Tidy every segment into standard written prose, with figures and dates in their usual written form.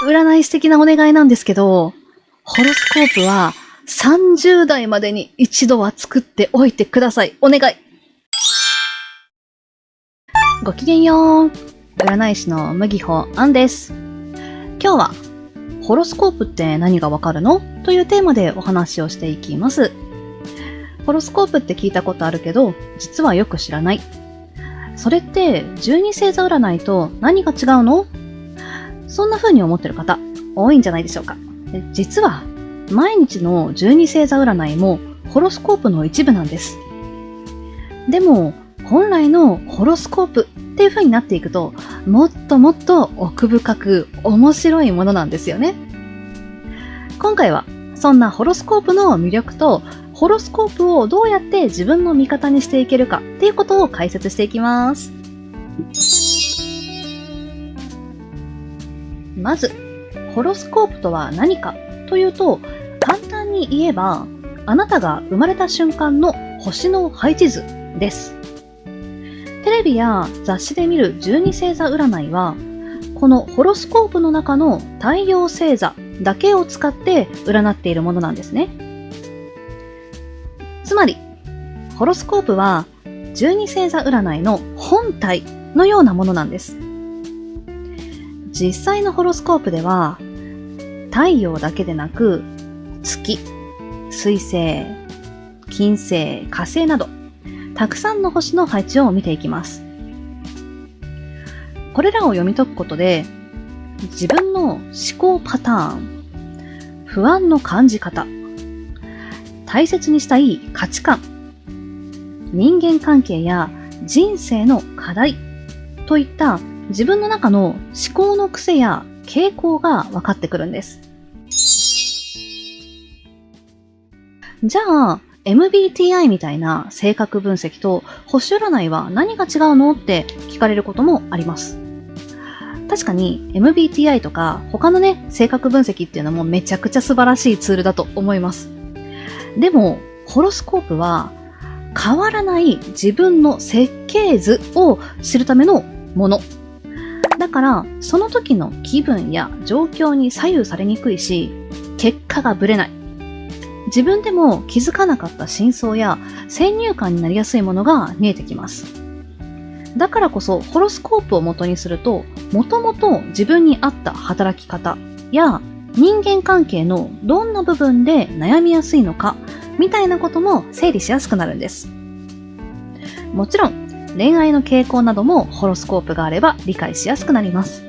占い師的なお願いなんですけど、ホロスコープは30代までに一度は作っておいてください。お願い。ごきげんよう。占い師の麦穂杏です。今日はホロスコープって何がわかるのというテーマでお話をしていきます。ホロスコープって聞いたことあるけど、実はよく知らない。それって12星座占いと何が違うの？そんな風に思ってる方多いんじゃないでしょうか。実は毎日の12星座占いもホロスコープの一部なんです。でも本来のホロスコープっていう風になっていくと、もっともっと奥深く面白いものなんですよね。今回はそんなホロスコープの魅力と、ホロスコープをどうやって自分の味方にしていけるかっていうことを解説していきます。まず、ホロスコープとは何かというと、簡単に言えば、あなたが生まれた瞬間の星の配置図です。テレビや雑誌で見る12星座占いは、このホロスコープの中の太陽星座だけを使って占っているものなんですね。つまり、ホロスコープは12星座占いの本体のようなものなんです。実際のホロスコープでは、太陽だけでなく、月、水星、金星、火星など、たくさんの星の配置を見ていきます。これらを読み解くことで、自分の思考パターン、不安の感じ方、大切にしたい価値観、人間関係や人生の課題といった自分の中の思考の癖や傾向が分かってくるんです。じゃあ、MBTI みたいな性格分析と星占いは何が違うのって聞かれることもあります。確かに MBTI とか他の性格分析っていうのもめちゃくちゃ素晴らしいツールだと思います。でも、ホロスコープは変わらない自分の設計図を知るためのもの。だから、その時の気分や状況に左右されにくいし、結果がぶれない。自分でも気づかなかった真相や先入観になりやすいものが見えてきます。だからこそ、ホロスコープを元にすると、もともと自分に合った働き方や人間関係のどんな部分で悩みやすいのかみたいなことも整理しやすくなるんです。もちろん恋愛の傾向などもホロスコープがあれば理解しやすくなります。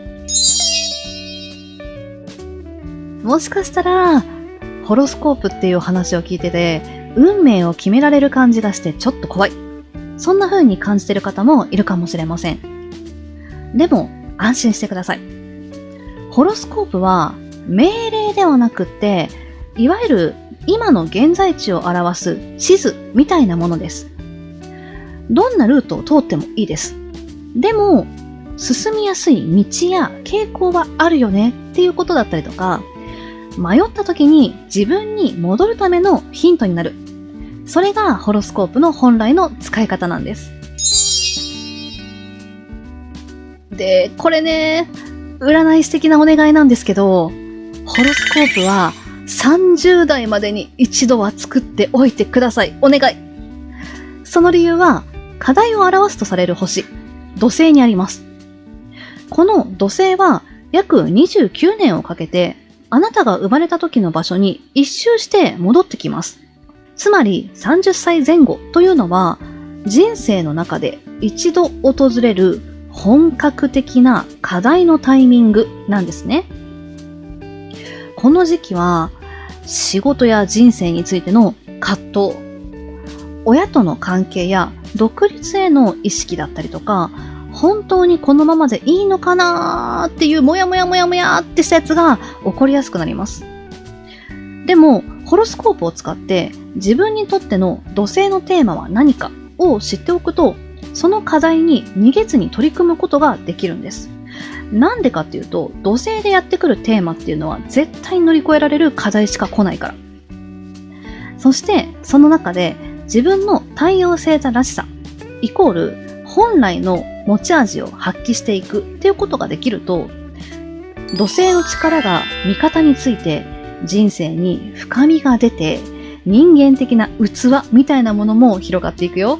もしかしたらホロスコープっていう話を聞いてて運命を決められる感じがしてちょっと怖い、そんな風に感じている方もいるかもしれません。でも安心してください。ホロスコープは命令ではなくって、いわゆる今の現在地を表す地図みたいなものです。どんなルートを通ってもいいです。でも、進みやすい道や傾向はあるよねっていうことだったりとか、迷った時に自分に戻るためのヒントになる。それがホロスコープの本来の使い方なんです。で、これ占い師的なお願いなんですけど、ホロスコープは30代までに一度は作っておいてください。お願い。その理由は、課題を表すとされる星、土星にあります。この土星は約29年をかけて、あなたが生まれた時の場所に一周して戻ってきます。つまり30歳前後というのは、人生の中で一度訪れる本格的な課題のタイミングなんですね。この時期は仕事や人生についての葛藤、親との関係や独立への意識だったりとか、本当にこのままでいいのかなーっていうモヤモヤモヤモヤってしたやつが起こりやすくなります。でも、ホロスコープを使って自分にとっての土星のテーマは何かを知っておくと、その課題に逃げずに取り組むことができるんです。なんでかっていうと、土星でやってくるテーマっていうのは絶対乗り越えられる課題しか来ないから。そして、その中で自分の太陽星座らしさ、イコール本来の持ち味を発揮していくっていうことができると、土星の力が味方について人生に深みが出て人間的な器みたいなものも広がっていくよ。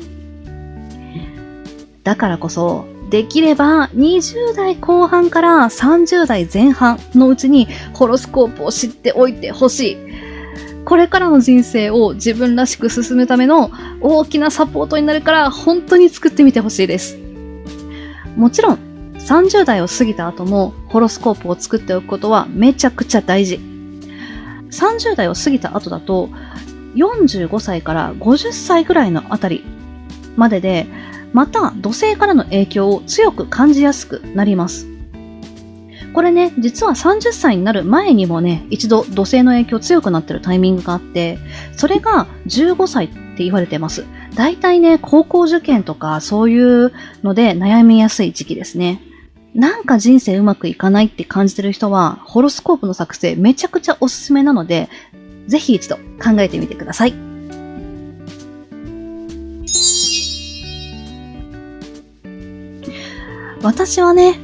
だからこそできれば20代後半から30代前半のうちにホロスコープを知っておいてほしい。これからの人生を自分らしく進むための大きなサポートになるから本当に作ってみてほしいです。もちろん30代を過ぎた後もホロスコープを作っておくことはめちゃくちゃ大事。30代を過ぎた後だと45歳から50歳ぐらいのあたりまででまた土星からの影響を強く感じやすくなります。これね、実は30歳になる前にもね、一度土星の影響強くなってるタイミングがあって、それが15歳って言われてます。だいたいね、高校受験とかそういうので悩みやすい時期ですね。なんか人生うまくいかないって感じてる人は、ホロスコープの作成めちゃくちゃおすすめなので、ぜひ一度考えてみてください。私はね、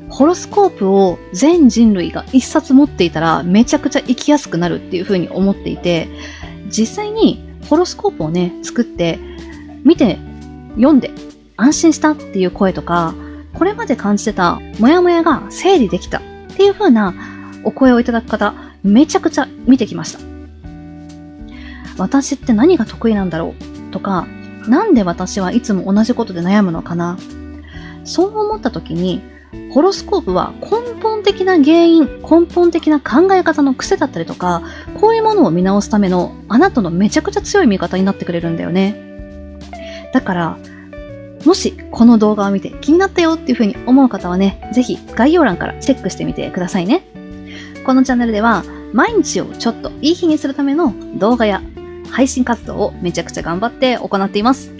ホロスコープを全人類が一冊持っていたらめちゃくちゃ生きやすくなるっていう風に思っていて、実際にホロスコープをね、作って見て読んで安心したっていう声とか、これまで感じてたモヤモヤが整理できたっていう風なお声をいただく方、めちゃくちゃ見てきました。私って何が得意なんだろうとか、なんで私はいつも同じことで悩むのかな。そう思った時に、ホロスコープは根本的な原因、根本的な考え方の癖だったりとか、こういうものを見直すためのあなたのめちゃくちゃ強い味方になってくれるんだよね。だから、もしこの動画を見て気になったよっていう風に思う方はね、ぜひ概要欄からチェックしてみてくださいね。このチャンネルでは毎日をちょっといい日にするための動画や配信活動をめちゃくちゃ頑張って行っています。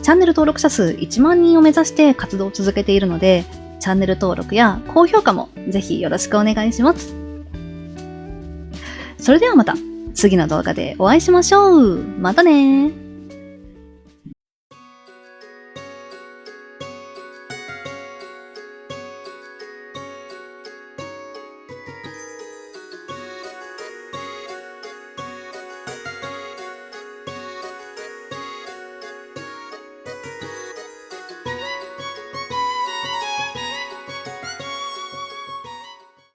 チャンネル登録者数1万人を目指して活動を続けているので、チャンネル登録や高評価もぜひよろしくお願いします。それではまた次の動画でお会いしましょう。またねー。